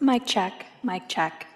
Mic check, mic check.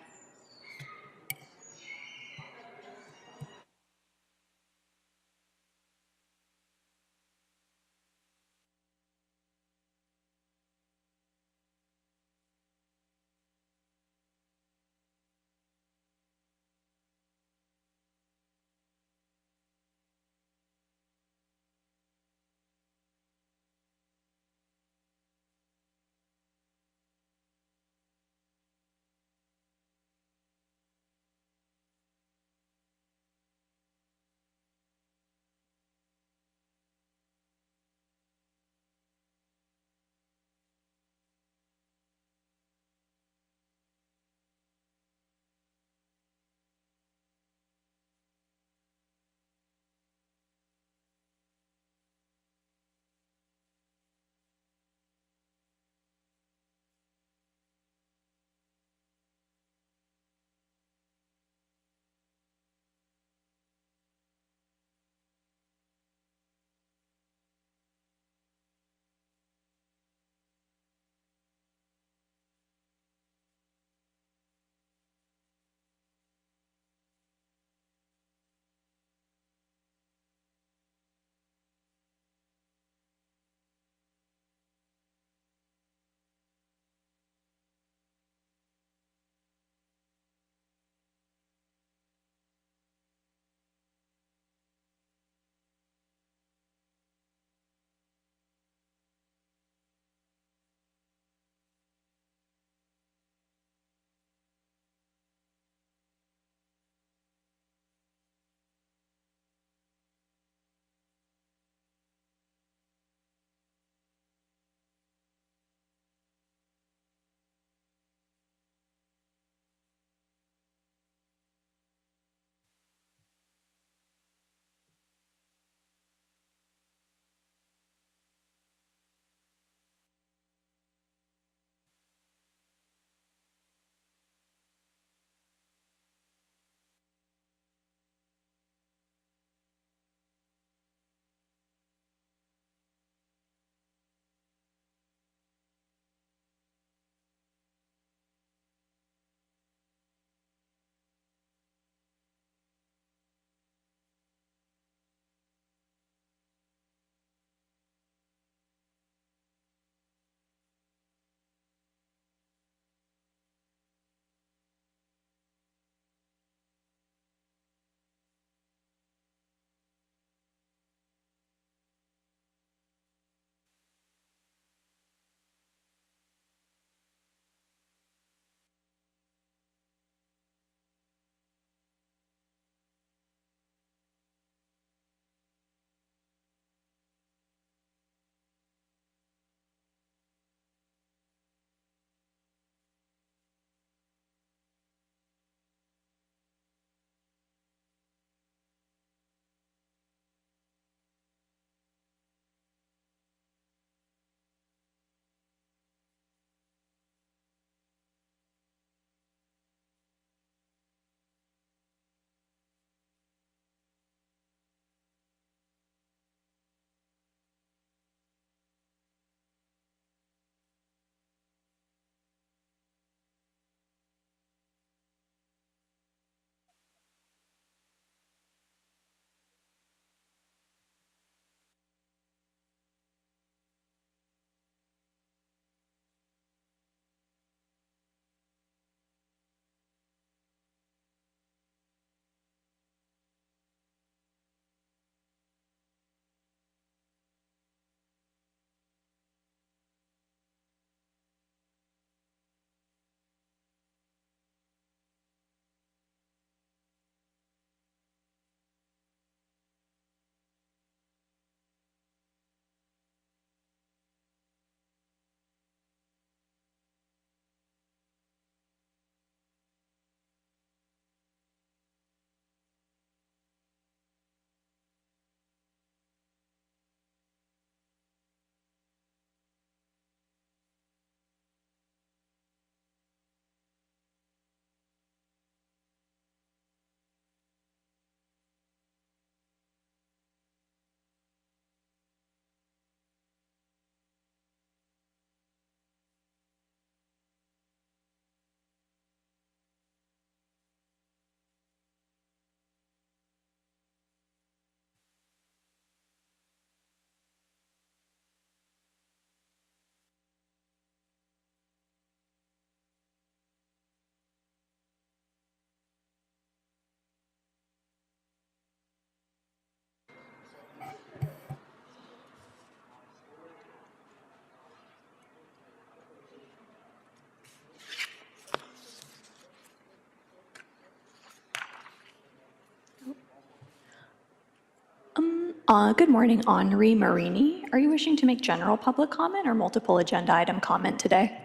Good morning, Henri Marini. Are you wishing to make general public comment or multiple agenda item comment today?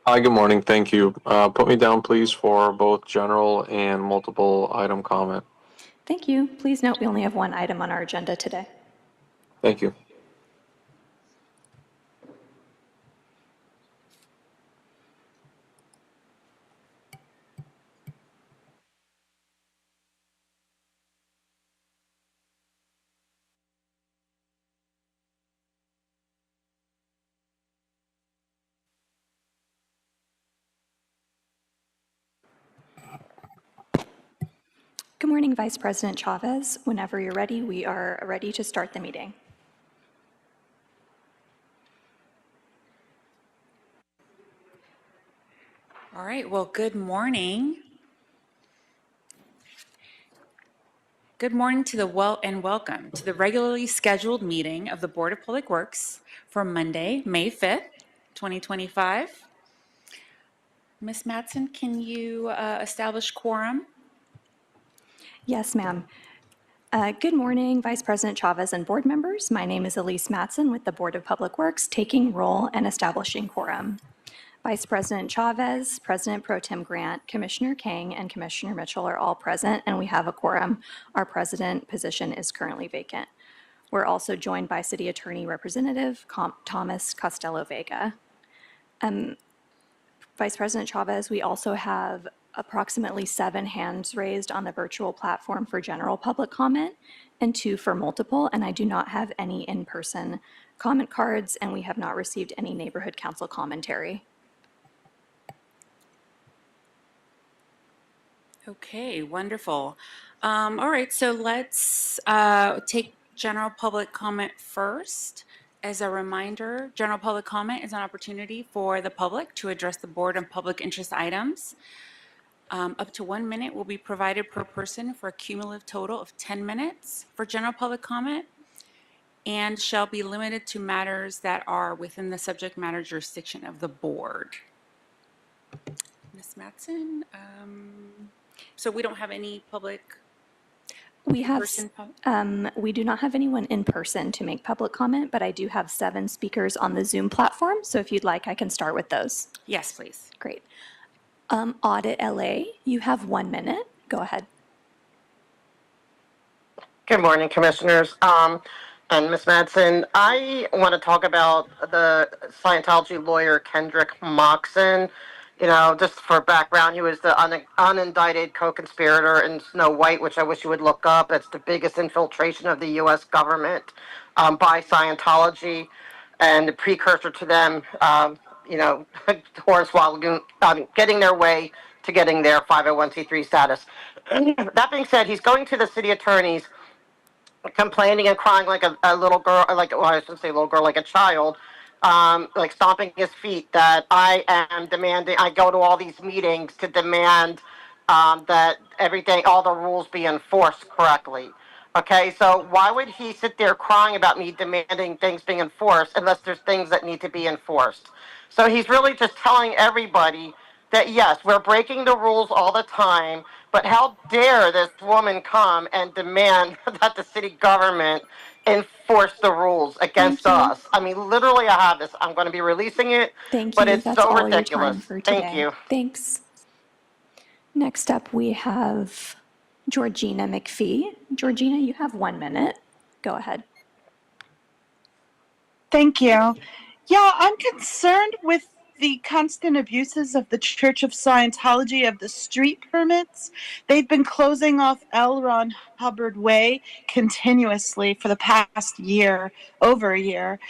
Hi, good morning. Thank you. Put me down, please, for both general and multiple item comment. Thank you. Please note we only have one item on our agenda today. Thank you. Good morning, Vice President Chavez. Whenever you're ready, we are ready to start the meeting. All right, well, good morning. Good morning to welcome to the regularly scheduled meeting of the Board of Public Works for Monday, May 5th, 2025. Ms. Mattson, can you establish quorum? Yes, ma'am. Good morning, Vice President Chavez and board members. My name is Elise Mattson with the Board of Public Works, taking roll and establishing quorum. Vice President Chavez, President Pro Tem Grant, Commissioner Kang, and Commissioner Mitchell are all present, and we have a quorum. Our president position is currently vacant. We're also joined by City Attorney Representative Thomas Costello Vega. Vice President Chavez, we also have approximately 7 hands raised on the virtual platform for general public comment and 2 for multiple, and I do not have any in-person comment cards, and we have not received any neighborhood council commentary. Okay, wonderful. All right, so let's take general public comment first. As a reminder, general public comment is an opportunity for the public to address the board on public interest items. Up to 1 minute will be provided per person for a cumulative total of 10 minutes for general public comment and shall be limited to matters that are within the subject matter jurisdiction of the board. Ms. Mattson, so we don't have any public We have, person? we do not have anyone in person to make public comment, but I do have 7 speakers on the Zoom platform. So if you'd like, I can start with those. Yes, please. Great. Audit LA, you have 1 minute. Go ahead. Good morning, Commissioners. And Ms. Madsen, I want to talk about the Scientology lawyer Kendrick Moxon. You know, just for background, he was the unindicted co-conspirator in Snow White, which I wish you would look up. It's the biggest infiltration of the U.S. government by Scientology, and the precursor to them, you know, Hornswoggle getting their way to getting their 501c3 status. That being said, he's going to the city attorneys complaining and crying like a little girl, well, I shouldn't say little girl, like a child, like stomping his feet, that I am demanding, I go to all these meetings to demand that everything, all the rules be enforced correctly. Okay, so why would he sit there crying about me demanding things being enforced unless there's things that need to be enforced? So he's really just telling everybody that, yes, we're breaking the rules all the time, but how dare this woman come and demand that the city government enforce the rules against Thank you. us? I mean, literally, I have this. I'm going to be releasing it, Thank but you. it's That's so all ridiculous. your time for today. Thank you. Thanks. Next up, we have Georgina McPhee. Georgina, you have 1 minute. Go ahead. Thank you. Yeah, I'm concerned with the constant abuses of the Church of Scientology of the street permits. They've been closing off L. Ron Hubbard Way continuously for the past year, over a year.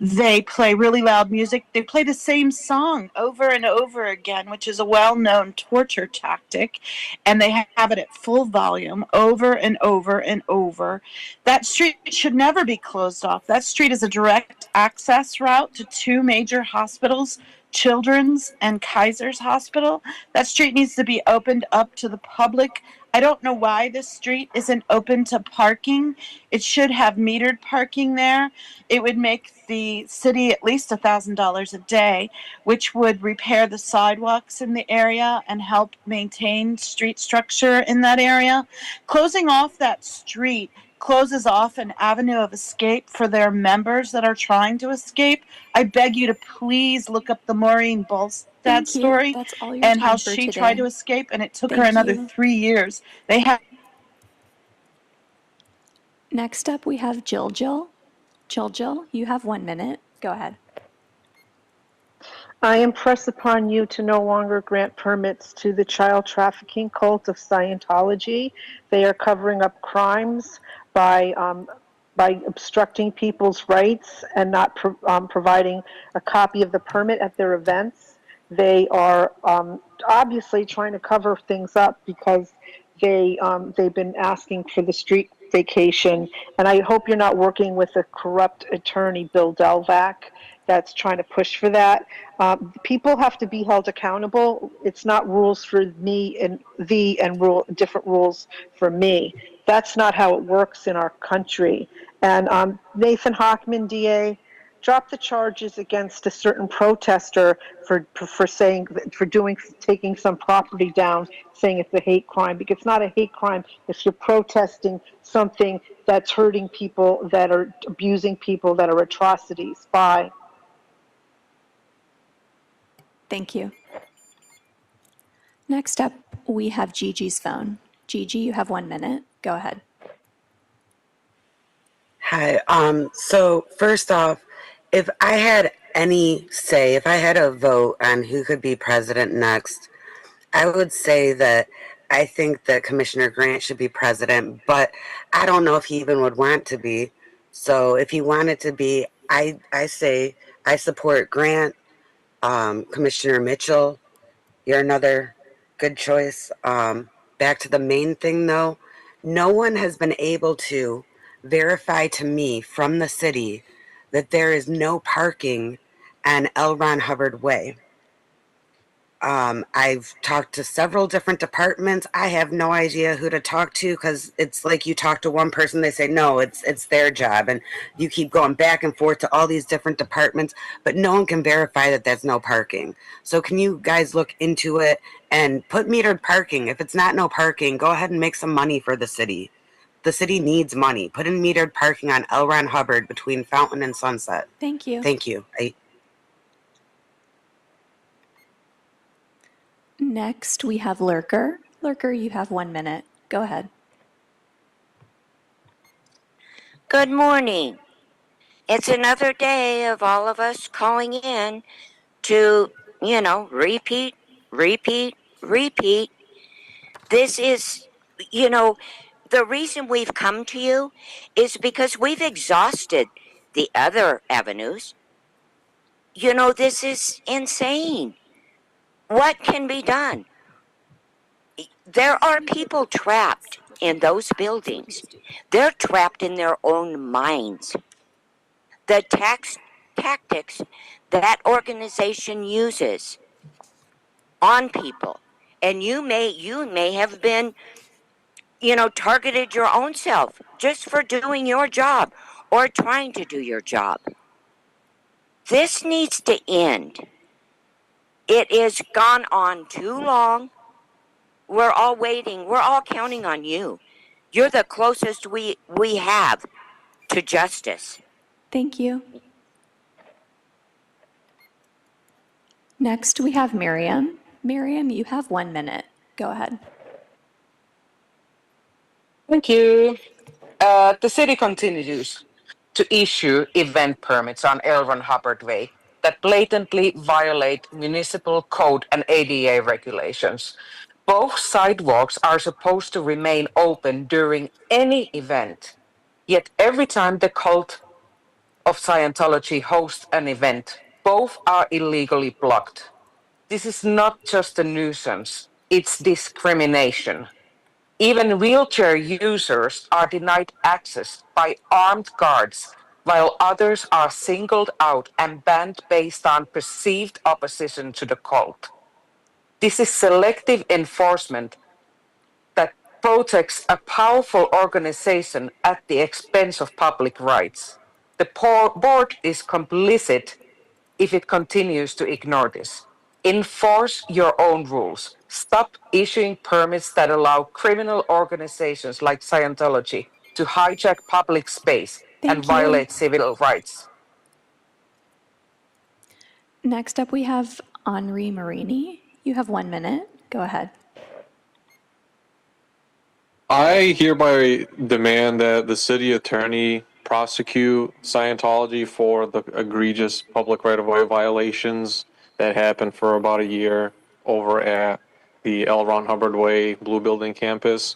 They play really loud music. They play the same song over and over again, which is a well-known torture tactic, and they have it at full volume over and over and over. That street should never be closed off. That street is a direct access route to 2 major hospitals, Children's and Kaiser's Hospital. That street needs to be opened up to the public I don't know why this street isn't open to parking. It should have metered parking there. It would make the city at least $1,000 a day, which would repair the sidewalks in the area and help maintain street structure in that area. Closing off that street closes off an avenue of escape for their members that are trying to escape. I beg you to please look up the Maureen Bolstad Thank you. story That's all your and time how for she today. tried to escape, and it took her Thank another you. 3 years. They have. Next up, we have Jill. Jill, you have 1 minute. Go ahead. I impress upon you to no longer grant permits to the child trafficking cult of Scientology. They are covering up crimes by obstructing people's rights and not providing a copy of the permit at their events. They are obviously trying to cover things up because they've been asking for the street vacation. And I hope you're not working with a corrupt attorney, Bill Delvac, that's trying to push for that. People have to be held accountable. It's not rules for me and thee and different rules for me. That's not how it works in our country. And Nathan Hochman, DA, dropped the charges against a certain protester for taking some property down, saying it's a hate crime, because it's not a hate crime if you're protesting something that's hurting people, that are abusing people, that are atrocities. Bye. Thank you. Next up, we have Gigi's phone. Gigi, you have 1 minute. Go ahead. Hi. So first off, if I had any say, if I had a vote on who could be president next, I would say that I think that Commissioner Grant should be president, but I don't know if he even would want to be. So if he wanted to be, I say I support Grant. Commissioner Mitchell, you're another good choice. Back to the main thing though, no one has been able to verify to me from the city that there is no parking on L. Ron Hubbard Way. I've talked to several different departments. I have no idea who to talk to, because it's like you talk to one person, they say, no, it's their job. And you keep going back and forth to all these different departments, but no one can verify that there's no parking. So can you guys look into it and put metered parking? If it's not no parking, go ahead and make some money for the city. The city needs money. Put in metered parking on L. Ron Hubbard between Fountain and Sunset. Thank you. Thank you. Next, we have Lurker. Lurker, you have 1 minute. Go ahead. Good morning. It's another day of all of us calling in to, repeat. This is, the reason we've come to you is because we've exhausted the other avenues. This is insane. What can be done? There are people trapped in those buildings. They're trapped in their own minds. The tactics that organization uses on people, and you may have been, targeted your own self just for doing your job or trying to do your job. This needs to end. It has gone on too long. We're all waiting. We're all counting on you. You're the closest we have to justice. Thank you. Next, we have Miriam. Miriam, you have 1 minute. Go ahead. Thank you. The city continues to issue event permits on L. Ron Hubbard Way that blatantly violate municipal code and ADA regulations. Both sidewalks are supposed to remain open during any event, yet every time the cult of Scientology hosts an event, both are illegally blocked. This is not just a nuisance, it's discrimination. Even wheelchair users are denied access by armed guards, while others are singled out and banned based on perceived opposition to the cult. This is selective enforcement that protects a powerful organization at the expense of public rights. The board is complicit if it continues to ignore this. Enforce your own rules. Stop issuing permits that allow criminal organizations like Scientology to hijack public space and Thank you. violate civil rights. Next up, we have Henri Marini. You have 1 minute. Go ahead. I hereby demand that the city attorney prosecute Scientology for the egregious public right-of-way violations that happened for about a year over at the L. Ron Hubbard Way Blue Building campus.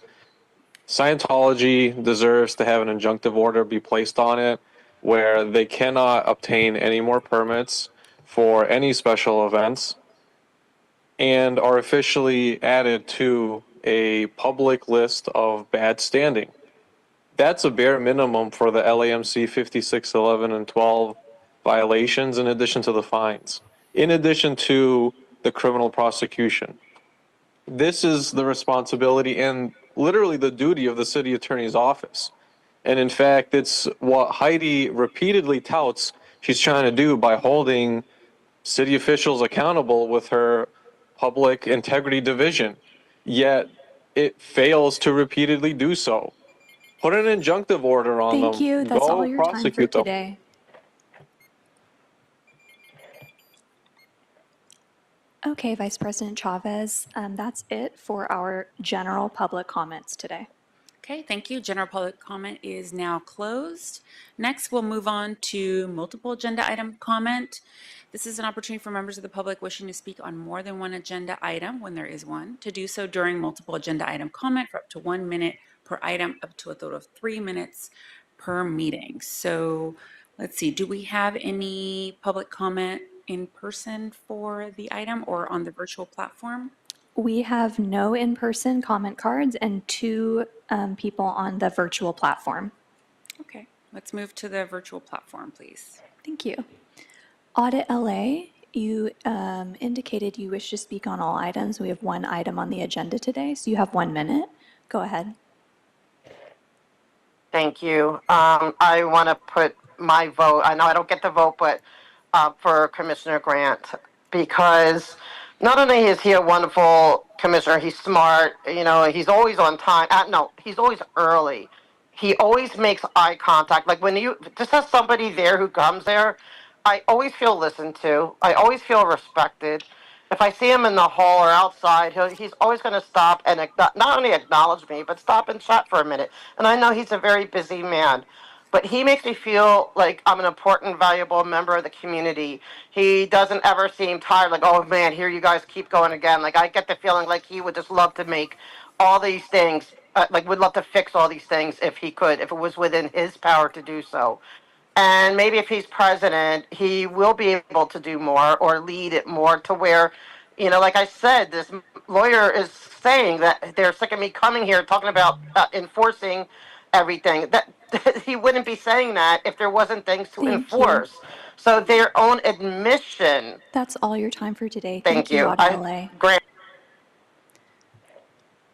Scientology deserves to have an injunctive order be placed on it where they cannot obtain any more permits for any special events and are officially added to a public list of bad standing. That's a bare minimum for the LAMC 56, 11, and 12 violations in addition to the fines, in addition to the criminal prosecution. This is the responsibility and literally the duty of the city attorney's office. And in fact, it's what Heidi repeatedly touts she's trying to do by holding city officials accountable with her public integrity division, yet it fails to repeatedly do so. Put an injunctive order on them. Thank you. That's Go all your time for prosecute them. today. Okay, Vice President Chavez, that's it for our general public comments today. Okay, thank you. General public comment is now closed. Next, we'll move on to multiple agenda item comment. This is an opportunity for members of the public wishing to speak on more than one agenda item, when there is one, to do so during multiple agenda item comment for up to 1 minute per item, up to a total of 3 minutes per meeting. So let's see, do we have any public comment in person for the item or on the virtual platform? We have no in-person comment cards and 2 people on the virtual platform. Okay, let's move to the virtual platform, please. Thank you. Audit LA, you indicated you wish to speak on all items. We have 1 item on the agenda today, so you have 1 minute. Go ahead. Thank you. I want to put my vote, I know I don't get the vote, but for Commissioner Grant, because not only is he a wonderful commissioner, he's smart, you know, he's always on time. No, he's always early. He always makes eye contact. Like when you just have somebody there who comes there, I always feel listened to. I always feel respected. If I see him in the hall or outside, he's always going to stop and not only acknowledge me, but stop and chat for a minute. And I know he's a very busy man, but he makes me feel like I'm an important, valuable member of the community. He doesn't ever seem tired, like, oh man, here you guys keep going again. Like I get the feeling like he would just love to make all these things, like would love to fix all these things if he could, if it was within his power to do so. And maybe if he's president, he will be able to do more or lead it more to where, you know, like I said, this lawyer is saying that they're sick of me coming here talking about enforcing everything. That he wouldn't be saying that if there wasn't things to Thank you. enforce. So their own admission. That's all your time for today. Thank you. Audit LA. Grant.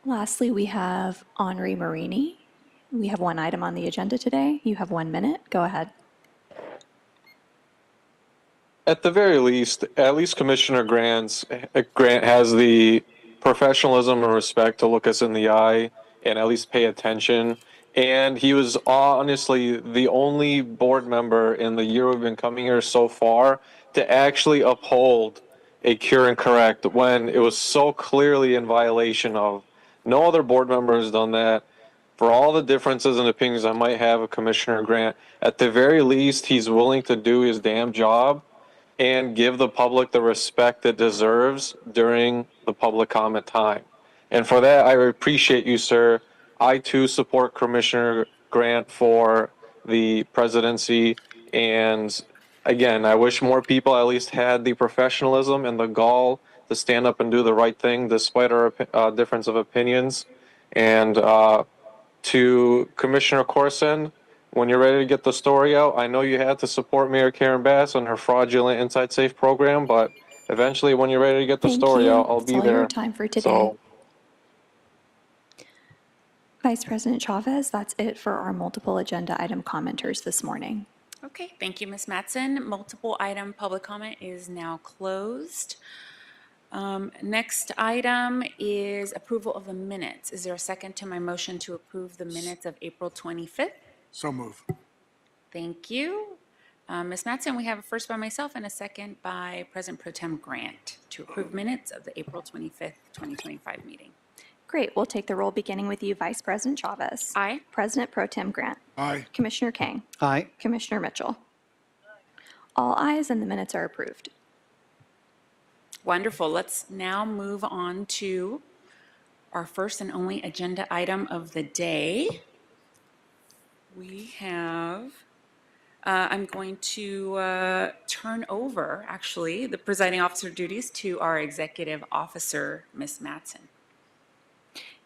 Lastly, we have Henri Marini. We have 1 item on the agenda today. You have 1 minute. Go ahead. At the very least, at least Commissioner Grant has the professionalism and respect to look us in the eye and at least pay attention. And he was honestly the only board member in the year we've been coming here so far to actually uphold a cure and correct when it was so clearly in violation of. No other board member has done that. For all the differences and opinions I might have of Commissioner Grant, at the very least, he's willing to do his damn job and give the public the respect it deserves during the public comment time. And for that, I appreciate you, sir. I too support Commissioner Grant for the presidency. And again, I wish more people at least had the professionalism and the gall to stand up and do the right thing despite our difference of opinions. And to Commissioner Corson, when you're ready to get the story out, I know you had to support Mayor Karen Bass on her fraudulent Inside Safe program, but eventually when you're ready to get the Thank story you. out, I'll That's be all there. your time for today. So Vice President Chavez, that's it for our multiple agenda item commenters this morning. Okay, thank you, Ms. Mattson. Multiple item public comment is now closed. Next item is approval of the minutes. Is there a second to my motion to approve the minutes of April 25th? So move. Thank you. Ms. Mattson, we have a first by myself and a second by President Pro Tem Grant to approve minutes of the April 25th, 2025 meeting. Great, we'll take the roll beginning with you, Vice President Chavez. Aye. President Pro Tem Grant. Aye. Commissioner King. Aye. Commissioner Mitchell. All ayes and the minutes are approved. Wonderful. Let's now move on to our first and only agenda item of the day. We have, I'm going to turn over, actually, the presiding officer duties to our executive officer, Ms. Mattson.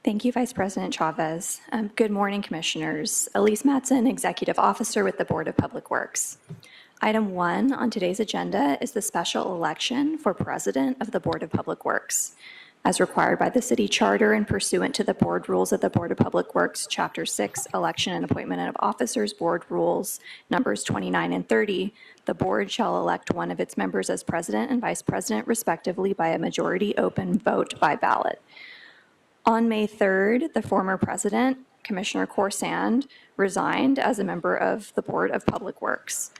Thank you, Vice President Chavez. Good morning, Commissioners. Elise Mattson, Executive Officer with the Board of Public Works. Item 1 on today's agenda is the special election for President of the Board of Public Works. As required by the City Charter and pursuant to the Board Rules of the Board of Public Works, Chapter 6, Election and Appointment of Officers, Board Rules, numbers 29 and 30, the Board shall elect one of its members as President and Vice President, respectively, by a majority open vote by ballot. On May 3rd, the former President, Commissioner Corsand, resigned as a member of the Board of Public Works.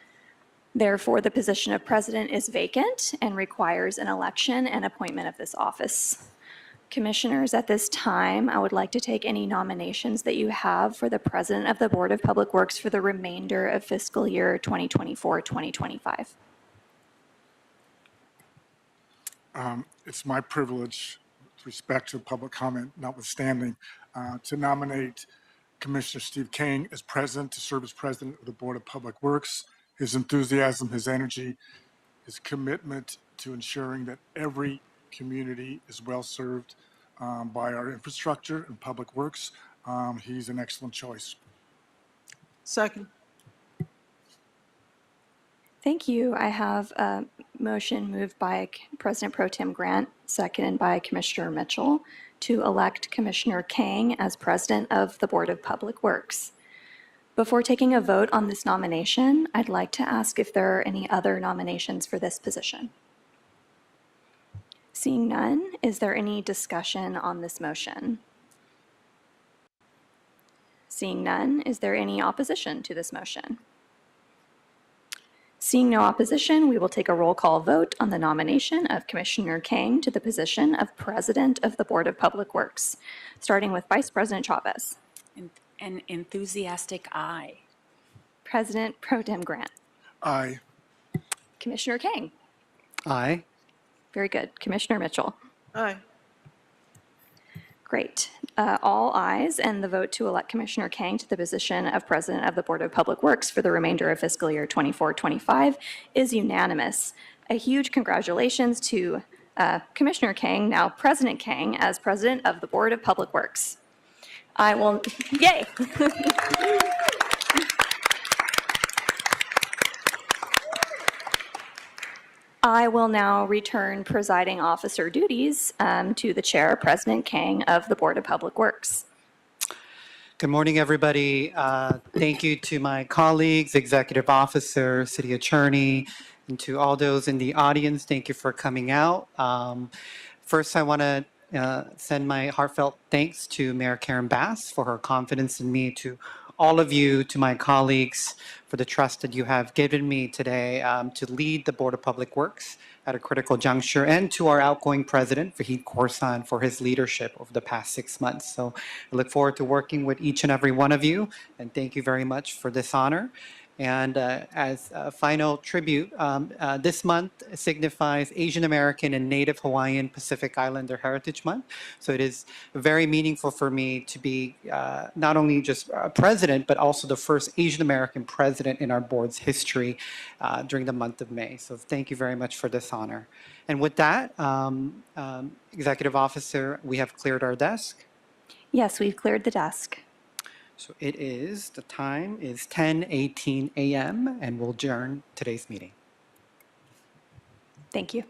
Therefore, the position of President is vacant and requires an election and appointment of this office. Commissioners, at this time, I would like to take any nominations that you have for the President of the Board of Public Works for the remainder of fiscal year 2024-2025. It's my privilege, with respect to public comment notwithstanding, to nominate Commissioner Steve King as president, to serve as president of the Board of Public Works. His enthusiasm, his energy, his commitment to ensuring that every community is well served by our infrastructure and public works. He's an excellent choice. Second. Thank you. I have a motion moved by President Pro Tem Grant, seconded by Commissioner Mitchell, to elect Commissioner King as President of the Board of Public Works. Before taking a vote on this nomination, I'd like to ask if there are any other nominations for this position. Seeing none, is there any discussion on this motion? Seeing none, is there any opposition to this motion? Seeing no opposition, we will take a roll call vote on the nomination of Commissioner King to the position of President of the Board of Public Works, starting with Vice President Chavez. An enthusiastic aye. President Pro Tem Grant. Aye. Commissioner King. Aye. Very good. Commissioner Mitchell. Aye. Great. All ayes, and the vote to elect Commissioner King to the position of President of the Board of Public Works for the remainder of fiscal year 24-25 is unanimous. A huge congratulations to Commissioner King, now President King, as President of the Board of Public Works. I will, yay! I will now return presiding officer duties to the chair, President King of the Board of Public Works. Good morning, everybody. Thank you to my colleagues, executive officer, city attorney, and to all those in the audience. Thank you for coming out. First, I want to send my heartfelt thanks to Mayor Karen Bass for her confidence in me, to all of you, to my colleagues, for the trust that you have given me today to lead the Board of Public Works at a critical juncture, and to our outgoing president, Fahid Khorsand, for his leadership over the past 6 months. So I look forward to working with each and every one of you, and thank you very much for this honor. And as a final tribute, this month signifies Asian American and Native Hawaiian Pacific Islander Heritage Month. So it is very meaningful for me to be not only just president, but also the first Asian American president in our board's history during the month of May. So thank you very much for this honor. And with that, Executive Officer, we have cleared our desk. Yes, we've cleared the desk. So it is, the time is 10:18 a.m. and we'll adjourn today's meeting. Thank you.